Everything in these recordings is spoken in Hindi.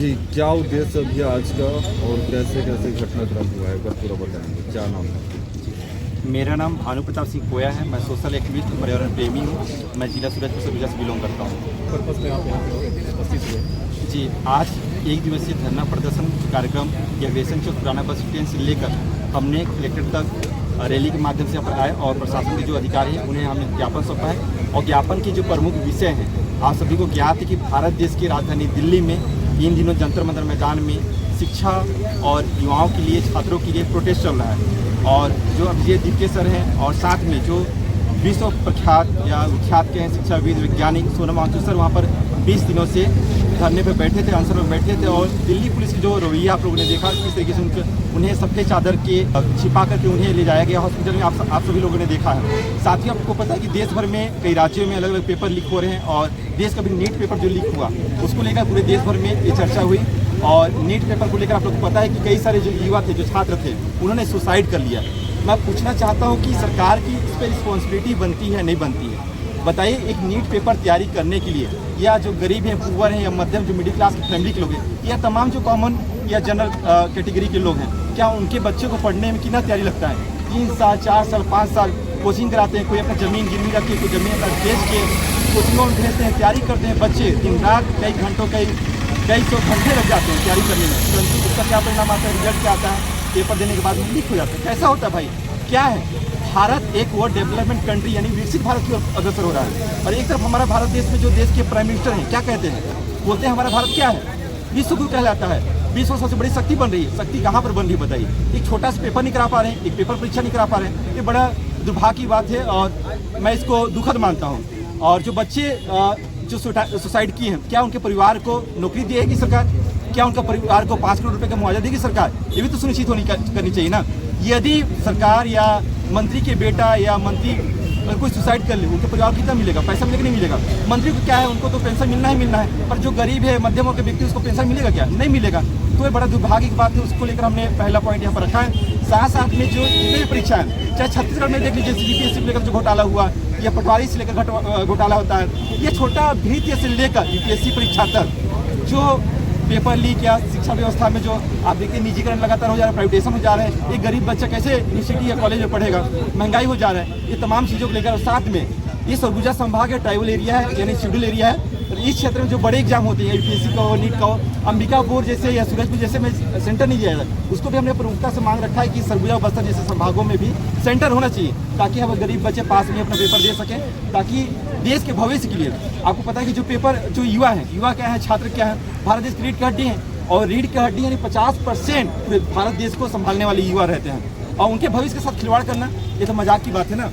जी, क्या उद्देश्य अभी आज का और कैसे कैसे घटनाक्रम हुआ है अगर पूरा बताएंगे? क्या नाम है? मेरा नाम भानु प्रताप सिंह कोया है। मैं सोशल एक्टिविस्ट पर्यावरण प्रेमी हूँ। मैं जिला सूरजपुर सरगुजा से बिलोंग करता हूँ। पर्पस में आप यहाँ पे उपस्थित हुए? जी, आज एक दिवसीय धरना प्रदर्शन कार्यक्रम या बेसन चौक पुराना बस स्टैंड से लेकर हमने कलेक्टर तक रैली के माध्यम से यहाँ पर आए और प्रशासन के जो अधिकारी हैं उन्हें हमने ज्ञापन सौंपा है। और ज्ञापन के जो प्रमुख विषय हैं, आप सभी को ज्ञात है कि भारत देश की राजधानी दिल्ली में इन दिनों जंतर मंतर मैदान में शिक्षा और युवाओं के लिए, छात्रों के लिए प्रोटेस्ट चल रहा है। और जो अभिजय दिप्के सर हैं और साथ में जो विश्व प्रख्यात या विख्यात के हैं शिक्षाविद वैज्ञानिक सोनम वांगचुक सर वहाँ पर 20 दिनों से धरने पर बैठे थे, अनशन पर बैठे थे। और दिल्ली पुलिस की जो रवैया आप लोगों ने देखा किस तरीके से उन्हें सफ़ेद चादर के छिपा करके उन्हें ले जाया गया हॉस्पिटल में, आप सभी लोगों ने देखा है। साथ ही आपको पता है कि देश भर में कई राज्यों में अलग अलग पेपर लीक हो रहे हैं और देश का भी नीट पेपर जो लीक हुआ उसको लेकर पूरे देश भर में ये चर्चा हुई। और नीट पेपर को लेकर आप लोग को पता है कि कई सारे जो युवा थे, जो छात्र थे, उन्होंने सुसाइड कर लिया। मैं पूछना चाहता हूं कि सरकार की इस पर रिस्पॉन्सिबिलिटी बनती है नहीं बनती है? बताइए, एक नीट पेपर तैयारी करने के लिए या जो गरीब हैं, पुअर हैं या मध्यम जो मिडिल क्लास की फैमिली के लोग हैं या तमाम जो कॉमन या जनरल कैटेगरी के लोग हैं, क्या उनके बच्चे को पढ़ने में कितना तैयारी लगता है? 3 साल 4 साल 5 साल कोचिंग कराते हैं, कोई अपना ज़मीन गिरवी रख के, कोई ज़मीन अपना बेच के कोचिंगों में भेजते हैं, तैयारी करते हैं बच्चे दिन रात कई घंटों कई सौ घंटे लग जाते हैं तैयारी करने में। परंतु उसका क्या परिणाम आता है? रिजल्ट क्या आता है? पेपर देने के बाद में लीक हो जाता है। कैसा होता है भाई? क्या है? भारत एक और डेवलपमेंट कंट्री यानी विकसित भारत की ओर अग्रसर हो रहा है और एक तरफ हमारा भारत देश में जो देश के प्राइम मिनिस्टर हैं क्या कहते हैं? बोलते हैं हमारा भारत क्या है? विश्व गुरु कहलाता है, विश्व सबसे बड़ी शक्ति बन रही है। शक्ति कहाँ पर बन रही है बताइए? एक छोटा सा पेपर नहीं करा पा रहे हैं, एक पेपर परीक्षा नहीं करा पा रहे हैं। ये बड़ा दुर्भाग्य की बात है और मैं इसको दुखद मानता हूँ। और जो बच्चे जो सुसाइड किए हैं, क्या उनके परिवार को नौकरी देगी सरकार? क्या उनका परिवार को 5 करोड़ रुपए का मुआवजा देगी सरकार? ये भी तो सुनिश्चित करनी चाहिए ना। यदि सरकार या मंत्री के बेटा या मंत्री कोई सुसाइड कर ले, उनके परिवार को कितना मिलेगा? पैसा मिलेगा नहीं मिलेगा? मंत्री को क्या है, उनको तो पेंशन मिलना ही मिलना है, पर जो गरीब है, मध्यम वर्ग के व्यक्ति, उसको पेंशन मिलेगा क्या? नहीं मिलेगा। तो ये बड़ा दुर्भाग्य की बात है। उसको लेकर हमने पहला पॉइंट यहाँ पर रखा है। साथ में जो जितने परीक्षा है, चाहे छत्तीसगढ़ में देख लीजिए CBSE को लेकर जो घोटाला हुआ या पटवारी से लेकर घोटाला होता है, ये छोटा भीतिया से लेकर UPSC परीक्षा तक जो पेपर लीक या शिक्षा व्यवस्था में जो आप देखते हैं निजीकरण लगातार हो जा रहा है, प्राइवेटाइजेशन हो जा रहा है। एक गरीब बच्चा कैसे यूनिवर्सिटी या कॉलेज में पढ़ेगा? महंगाई हो जा रहा है। ये तमाम चीज़ों को लेकर साथ में ये सरगुजा संभाग है, ट्राइबल एरिया है यानी शेड्यूल एरिया है। और इस क्षेत्र में जो बड़े एग्जाम होते हैं, UPSC का हो, नीट का हो, अंबिकापुर जैसे या सूरजपुर जैसे में सेंटर नहीं दिया जाता, उसको भी हमने प्रमुखता से मांग रखा है कि सरगुजा बस्तर जैसे संभागों में भी सेंटर होना चाहिए ताकि हम गरीब बच्चे पास में अपना पेपर दे सकें, ताकि देश के भविष्य के लिए। आपको पता है कि जो पेपर जो युवा हैं, युवा क्या है, छात्र क्या है, भारत देश की रीढ़ की हड्डी है। और रीढ़ की हड्डी यानी 50% पूरे भारत देश को संभालने वाले युवा रहते हैं और उनके भविष्य के साथ खिलवाड़ करना ये तो मजाक की बात है ना।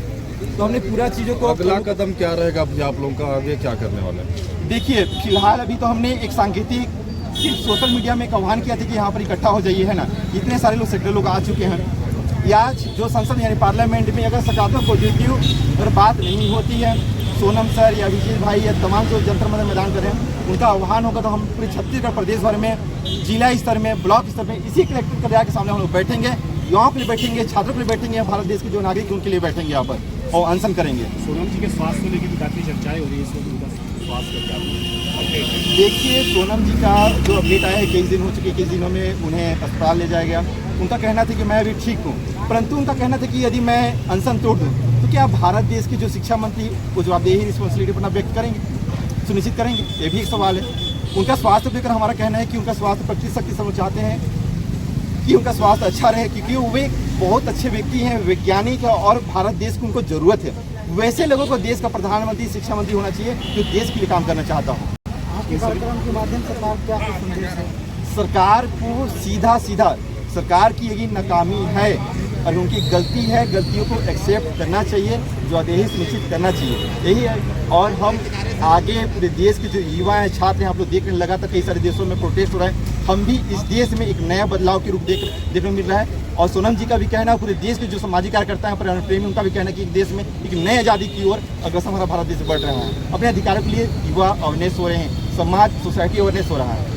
तो हमने पूरा चीज़ों को अगला कदम क्या रहेगा आप लोगों का? आगे क्या करने वाले हैं? देखिए, फिलहाल अभी तो हमने एक सांकेतिक सिर्फ सोशल मीडिया में एक आह्वान किया था कि यहाँ पर इकट्ठा हो जाइए, है ना। इतने सारे लोग, सेक्टर लोग आ चुके हैं। या जो संसद यानी पार्लियामेंट में अगर सकारात्मक पॉजिटिव अगर बात नहीं होती है, सोनम सर या अभिजीत भाई या तमाम जो जंतर मंतर मैदान कर रहे हैं उनका आह्वान होगा, तो हम पूरे छत्तीसगढ़ प्रदेश भर में, जिला स्तर में, ब्लॉक स्तर में इसी कलेक्टर कार्यालय के सामने हम लोग बैठेंगे, युवाओं के लिए बैठेंगे, छात्रों के लिए बैठेंगे, भारत देश के जो नागरिक उनके लिए बैठेंगे यहाँ पर और अनशन करेंगे। सोनम जी के स्वास्थ्य को लेकर भी काफ़ी चर्चाएं हो रही है इस वक्त, उनका स्वास्थ्य का क्या अपडेट? देखिए, सोनम जी का जो अपडेट आया है, कई दिन हो चुके, कई दिनों में उन्हें अस्पताल ले जाया गया। उनका कहना था कि मैं अभी ठीक हूँ, परंतु उनका कहना था कि यदि मैं अनशन तोड़ दूँ तो क्या भारत देश के जो शिक्षा मंत्री वो जवाबदेही रिस्पॉन्सिबिलिटी अपना व्यक्त करेंगे, सुनिश्चित करेंगे? ये भी एक सवाल है। उनका स्वास्थ्य लेकर हमारा कहना है कि उनका स्वास्थ्य प्रतिशत हम चाहते हैं कि उनका स्वास्थ्य अच्छा रहे, क्योंकि वे बहुत अच्छे व्यक्ति हैं, वैज्ञानिक है और भारत देश को उनको ज़रूरत है। वैसे लोगों को देश का प्रधानमंत्री, शिक्षा मंत्री होना चाहिए जो देश के लिए काम करना चाहता हूँ। आपके कार्यक्रम के माध्यम से सरकार क्या संदेश है? सरकार को सीधा सरकार की यही नाकामी है और उनकी गलती है, गलतियों को एक्सेप्ट करना चाहिए, जवाबदेही सुनिश्चित करना चाहिए, यही है। और हम आगे पूरे देश के जो युवा हैं, छात्र हैं, आप लोग देख रहे हैं लगातार कई सारे देशों में प्रोटेस्ट हो रहा है। हम भी इस देश में एक नया बदलाव के रूप देखने मिल रहा है। और सोनम जी का भी कहना है, पूरे देश के जो सामाजिक कार्यकर्ता हैं, पर्यावरण प्रेमी, उनका भी कहना है कि देश में एक नई आज़ादी की ओर अग्रसर हमारा भारत देश बढ़ रहा है। अपने अधिकारों के लिए युवा अवेयरनेस हो रहे हैं, समाज सोसाइटी अवेयरनेस हो रहा है।